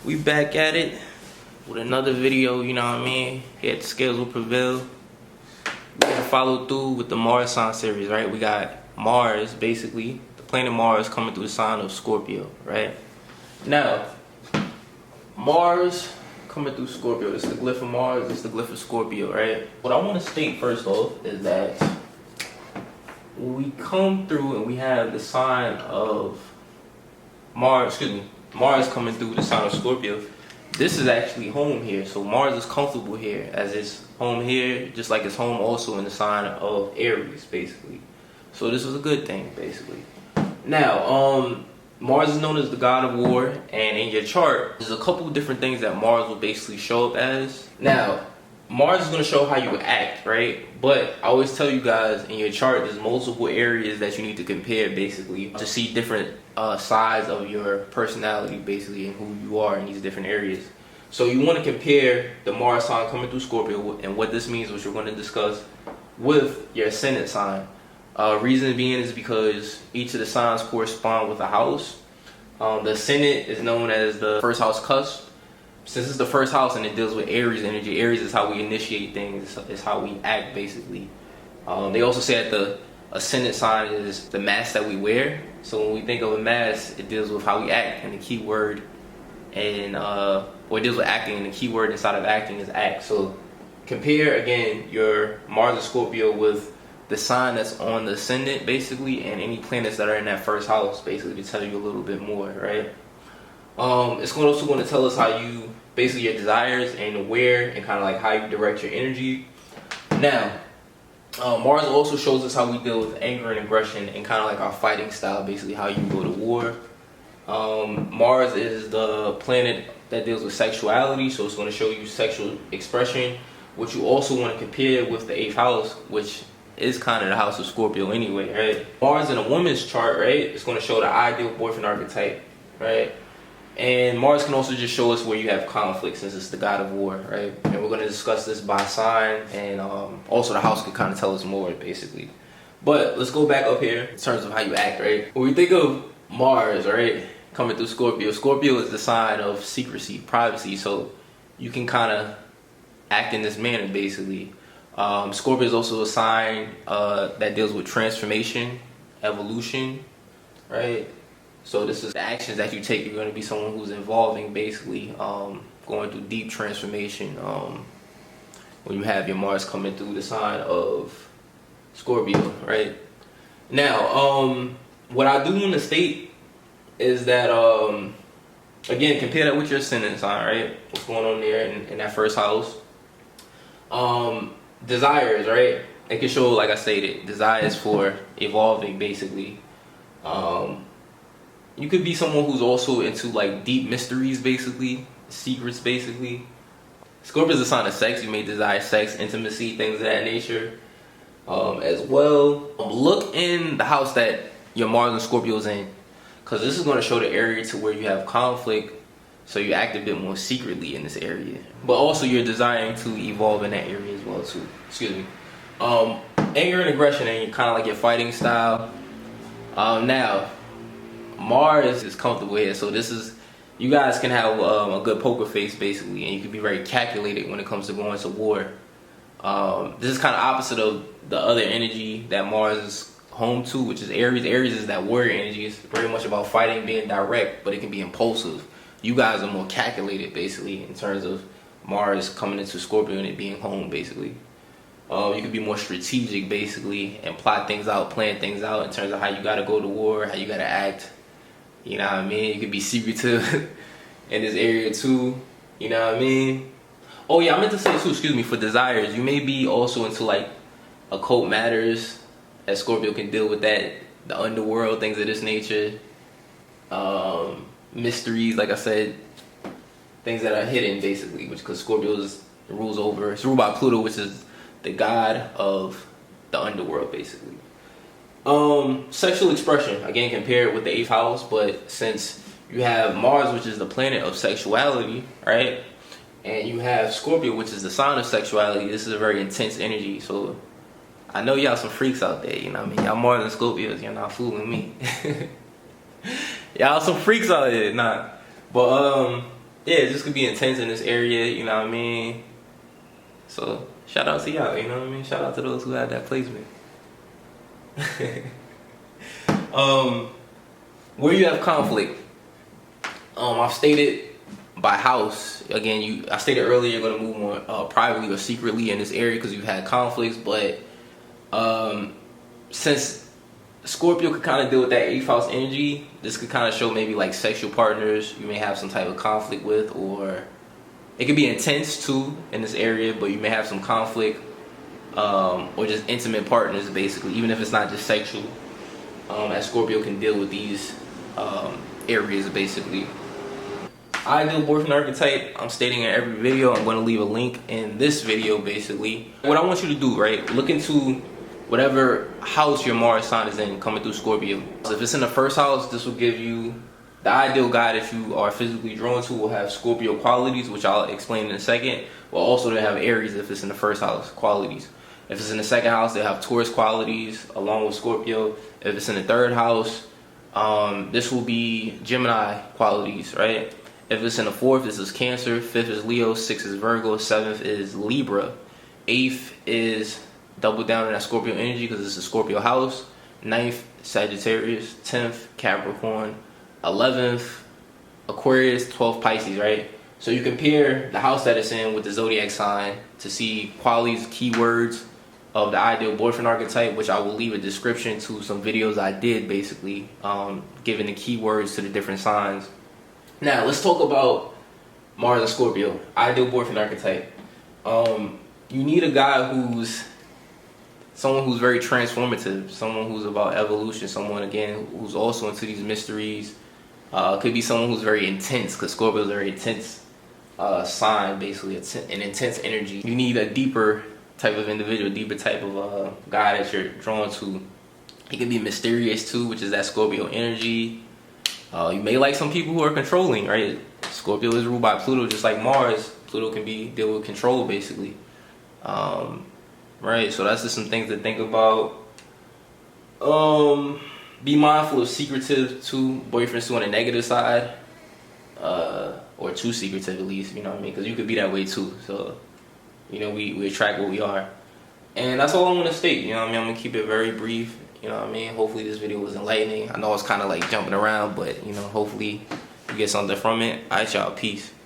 We back at it with another video, you know what I mean? Here at the Scales Will Prevail. We're gonna follow through with the Mars sign series, right? We got Mars, basically, the planet Mars coming through the sign of Scorpio, right? Now, Mars coming through Scorpio. This is the glyph of Mars, this is the glyph of Scorpio, right? What I want to state first off is that when we come through and we have the sign of Mars coming through the sign of Scorpio, this is actually home here. So Mars is comfortable here, as it's home here, just like it's home also in the sign of Aries, basically. So this is a good thing, basically. Now, Mars is known as the god of war, and in your chart, there's a couple of different things that Mars will basically show up as. Now, Mars is going to show how you act, right? But I always tell you guys, in your chart, there's multiple areas that you need to compare, basically, to see different sides of your personality, basically, and who you are in these different areas. So you want to compare the Mars sign coming through Scorpio and what this means, which we're going to discuss, with your Ascendant sign. Reason being is because each of the signs correspond with a house. The Ascendant is known as the first house cusp. Since it's the first house and it deals with Aries energy, Aries is how we initiate things, it's how we act, basically. They also say that the Ascendant sign is the mask that we wear. So when we think of a mask, it deals with how we act, and the key word, or it deals with acting, and the key word inside of acting is act. So compare, again, your Mars and Scorpio with the sign that's on the Ascendant, basically, and any planets that are in that first house, basically, to tell you a little bit more, right? It's also going to tell us how you, basically your desires and where, and kind of like how you direct your energy. Now, Mars also shows us how we deal with anger and aggression and kind of like our fighting style, basically how you go to war. Mars is the planet that deals with sexuality, so it's going to show you sexual expression, which you also want to compare with the 8th house, which is kind of the house of Scorpio anyway, right? Mars in a woman's chart, right, it's going to show the ideal boyfriend archetype, right? And Mars can also just show us where you have conflict, since it's the god of war, right? And we're going to discuss this by sign, and also the house can kind of tell us more, basically. But let's go back up here in terms of how you act, right? When we think of Mars, right, coming through Scorpio, Scorpio is the sign of secrecy, privacy, so you can kind of act in this manner, basically. Scorpio is also a sign that deals with transformation, evolution, right? So this is the actions that you take. You're going to be someone who's evolving, basically, going through deep transformation when you have your Mars coming through the sign of Scorpio, right? Now, what I do want to state is that, again, compare that with your Ascendant sign, right? What's going on there in that first house. Desires, right? It can show, like I stated, desires for evolving, basically. You could be someone who's also into like deep mysteries, basically, secrets, basically. Scorpio is a sign of sex. You may desire sex, intimacy, things of that nature, as well. Look in the house that your Mars and Scorpio is in, because this is going to show the area to where you have conflict, so you act a bit more secretly in this area. But also you're desiring to evolve in that area as well, too. Excuse me. Anger and aggression, and kind of like your fighting style. Now, Mars is comfortable here, so this is, you guys can have a good poker face, basically, and you can be very calculated when it comes to going to war. This is kind of opposite of the other energy that Mars is home to, which is Aries. Aries is that warrior energy. It's very much about fighting, being direct, but it can be impulsive. You guys are more calculated, basically, in terms of Mars coming into Scorpio and it being home, basically. You can be more strategic, basically, and plot things out, plan things out in terms of how you got to go to war, how you got to act. You know what I mean? You could be secretive in this area too. You know what I mean? Oh yeah, I meant to say too, excuse me, for desires, you may be also into like occult matters, as Scorpio can deal with that, the underworld, things of this nature. Mysteries, like I said, things that are hidden, basically, which, because Scorpio rules over, it's ruled by Pluto, which is the god of the underworld, basically. Sexual expression, again, compare it with the 8th house, but since you have Mars, which is the planet of sexuality, right, and you have Scorpio, which is the sign of sexuality, this is a very intense energy. So I know y'all some freaks out there, you know what I mean? Y'all Mars and Scorpios, you're not fooling me. Y'all some freaks out here, nah. But yeah, this could be intense in this area, you know what I mean? So shout out to y'all, you know what I mean? Shout out to those who had that placement. Where you have conflict, I've stated by house. Again, I stated earlier you're gonna move more privately or secretly in this area because you've had conflicts. But since Scorpio could kind of deal with that 8th house energy, this could kind of show maybe like sexual partners you may have some type of conflict with, or it could be intense too in this area, but you may have some conflict, or just intimate partners basically, even if it's not just sexual. As Scorpio can deal with these areas basically. Ideal boyfriend archetype, I'm stating in every video. I'm going to leave a link in this video basically. What I want you to do, right, look into whatever house your Mars sign is in coming through Scorpio. So if it's in the 1st house, this will give you the ideal guy that you are physically drawn to will have Scorpio qualities, which I'll explain in a second. Will also they have Aries if it's in the 1st house qualities. If it's in the 2nd house, they have Taurus qualities along with Scorpio. If it's in the 3rd house, this will be Gemini qualities, right? If it's in the 4th, this is Cancer. 5th is Leo. 6th is Virgo. 7th is Libra. 8th is double down in that Scorpio energy because it's a Scorpio house. 9th, Sagittarius. 10th, Capricorn. 11th, Aquarius. 12th, Pisces, right? So you compare the house that it's in with the zodiac sign to see qualities, keywords of the ideal boyfriend archetype, which I will leave a description to some videos I did basically, giving the keywords to the different signs. Now let's talk about Mars and Scorpio, ideal boyfriend archetype. You need a guy someone who's very transformative, someone who's about evolution, someone again who's also into these mysteries. Could be someone who's very intense, because Scorpio is a very intense sign, basically an intense energy. You need a deeper type of individual, deeper type of guy that you're drawn to. He can be mysterious too, which is that Scorpio energy. You may like some people who are controlling, right? Scorpio is ruled by Pluto, just like Mars. Pluto can deal with control, basically. Right, so that's just some things to think about. Be mindful of secretive too, boyfriends too on the negative side. Or too secretive at least, you know what I mean? Because you could be that way too. So, you know, we attract what we are. And that's all I want to state, you know what I mean? I'm going to keep it very brief. You know what I mean? Hopefully this video was enlightening. I know it's kind of like jumping around, but, you know, hopefully you get something from it. All right, y'all. Peace.